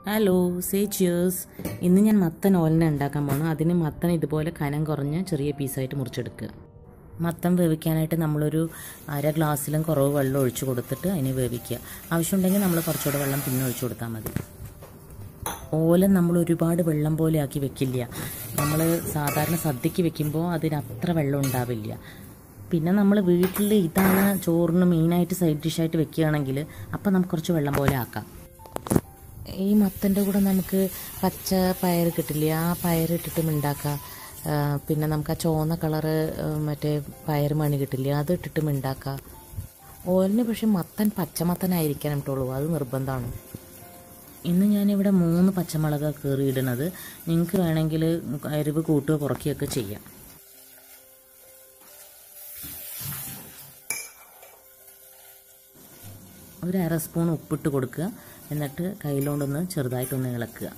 Hello, say cheers. ഇന്ന് ഞാൻ മത്തൻ ഓലന ഉണ്ടാക്കാൻ പോകണം. അതിന് മത്തൻ ഇതുപോലെ കനം കുറഞ്ഞ് ചെറിയ പീസായിട്ട് മുറിച്ചെടുക്കുക. മത്തൻ വേവിക്കാനായിട്ട് നമ്മളൊരു അര ഗ്ലാസ്സിലും കുറവ് വെള്ളം ഒഴിച്ച് കൊടുത്തിട്ട് അതിന് വേവിക്കുക. ആവശ്യമുണ്ടെങ്കിൽ നമ്മൾ കുറച്ചുകൂടെ വെള്ളം പിന്നെ ഒഴിച്ചു കൊടുത്താൽ മതി. ഓലൻ നമ്മൾ ഒരുപാട് വെള്ളം പോലെ ആക്കി വെക്കില്ല. നമ്മൾ സാധാരണ സദ്യക്ക് വെക്കുമ്പോൾ അതിനത്ര വെള്ളം ഉണ്ടാവില്ല. പിന്നെ നമ്മൾ വീട്ടിൽ ഇതാണ് ചോറിന് മെയിനായിട്ട് സൈഡ് ഡിഷായിട്ട് വെക്കുകയാണെങ്കിൽ അപ്പം നമുക്ക് കുറച്ച് വെള്ളം പോലെ ആക്കാം. ഈ മത്തൻ്റെ കൂടെ നമുക്ക് പച്ച പയർ കിട്ടില്ല, ആ പയറിട്ടിട്ടും ഉണ്ടാക്കാം. പിന്നെ നമുക്ക് ആ ചുവന്ന കളറ് മറ്റേ പയർ മണി കിട്ടില്ല, അത് ഇട്ടിട്ടും ഉണ്ടാക്കാം. ഓലിന് പക്ഷേ മത്തൻ പച്ചമത്തനായിരിക്കണം ഇട്ടുള്ളൂ, അത് നിർബന്ധമാണ്. ഇന്ന് ഞാനിവിടെ 3 പച്ചമുളക് കീറിയിടുന്നത്. നിങ്ങൾക്ക് വേണമെങ്കിൽ എരിവ് കൂട്ടുകയോ കുറയ്ക്കുകയൊക്കെ ചെയ്യാം. ഒരു അര സ്പൂൺ ഉപ്പിട്ട് കൊടുക്കുക. എന്നിട്ട് കയ്യിലോണ്ടൊന്ന് ചെറുതായിട്ടൊന്ന് ഇളക്കുക.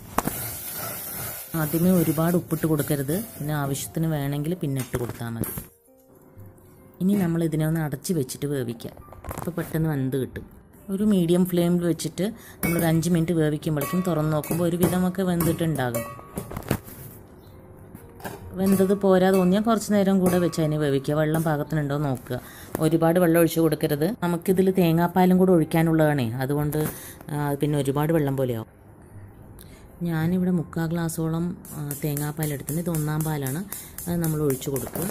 ആദ്യമേ ഒരുപാട് ഉപ്പിട്ട് കൊടുക്കരുത്, പിന്നെ ആവശ്യത്തിന് വേണമെങ്കിൽ പിന്നെ ഇട്ട് കൊടുത്താൽ മതി. ഇനി നമ്മൾ ഇതിനെ ഒന്ന് അടച്ച് വെച്ചിട്ട് വേവിക്കാം. അപ്പോൾ പെട്ടെന്ന് വെന്ത് കിട്ടും. ഒരു മീഡിയം ഫ്ലെയിമിൽ വെച്ചിട്ട് നമ്മളൊരു 5 മിനിറ്റ് വേവിക്കുമ്പോഴേക്കും തുറന്ന് നോക്കുമ്പോൾ ഒരു വിധമൊക്കെ വെന്തിട്ടുണ്ടാകും. വെന്തത് പോരാ തോന്നിയാൽ കുറച്ച് നേരം കൂടെ വെച്ച് അതിന് വേവിക്കുക. വെള്ളം പാകത്തിനുണ്ടോ നോക്കുക. ഒരുപാട് വെള്ളം ഒഴിച്ച് കൊടുക്കരുത്. നമുക്കിതിൽ തേങ്ങാപ്പാലും കൂടെ ഒഴിക്കാനുള്ളതാണേ, അതുകൊണ്ട് പിന്നെ ഒരുപാട് വെള്ളം പോലെയാവും. ഞാനിവിടെ 3/4 ഗ്ലാസോളം തേങ്ങാപ്പാലെടുത്തിട്ട് ഇത് 1-ാം പാലാണ്. അത് നമ്മൾ ഒഴിച്ച് കൊടുക്കുക.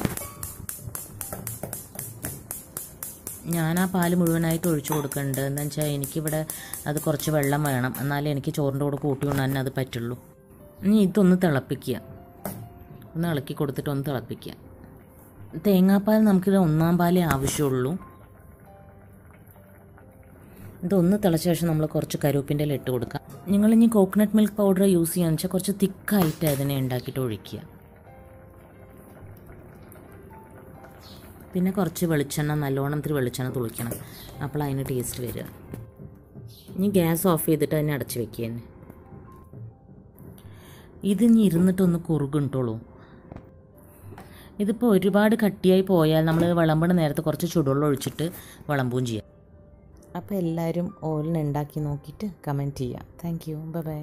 ഞാൻ ആ പാല് മുഴുവനായിട്ട് ഒഴിച്ച് കൊടുക്കുന്നുണ്ട്. എന്താണെന്ന് വെച്ചാൽ എനിക്കിവിടെ അത് കുറച്ച് വെള്ളം വേണം, എന്നാലേ എനിക്ക് ചോറിൻ്റെ കൂടെ കൂട്ടി കൊണ്ടുതന്നെ അത് പറ്റുള്ളൂ. ഇനി ഇതൊന്ന് തിളപ്പിക്കുക. ഒന്ന് ഇളക്കി കൊടുത്തിട്ട് ഒന്ന് തിളപ്പിക്കുക. തേങ്ങാപ്പാൽ നമുക്കിത് 1-ാം പാലേ ആവശ്യമുള്ളൂ. ഇതൊന്ന് തിളച്ച ശേഷം നമ്മൾ കുറച്ച് കരുവേപ്പിൻ്റെ ഇല ഇട്ട് കൊടുക്കുക. നിങ്ങളിനി കോക്കനട്ട് മിൽക്ക് പൗഡർ യൂസ് ചെയ്യാന്ന് വെച്ചാൽ കുറച്ച് തിക്കായിട്ട് അതിനെ ഉണ്ടാക്കിയിട്ട് ഒഴിക്കുക. പിന്നെ കുറച്ച് വെളിച്ചെണ്ണ, നല്ലോണം ഇത്തിരി വെളിച്ചെണ്ണ തുളിക്കണം, അപ്പോൾ അതിന് ടേസ്റ്റ് വരിക. ഇനി ഗ്യാസ് ഓഫ് ചെയ്തിട്ട് അതിനെ അടച്ച് വെക്കുക തന്നെ. ഇതിനി ഇരുന്നിട്ടൊന്ന് കുറുകിട്ടോളൂ. ഇതിപ്പോൾ ഒരുപാട് കട്ടിയായി പോയാൽ നമ്മൾ വിളമ്പണ നേരത്തെ കുറച്ച് ചൂടുവെള്ളം ഒഴിച്ചിട്ട് വിളമ്പുകയും ചെയ്യാം. അപ്പോൾ എല്ലാവരും ഓലൻ ഉണ്ടാക്കി നോക്കിയിട്ട് കമൻറ്റ് ചെയ്യുക. Thank you, by.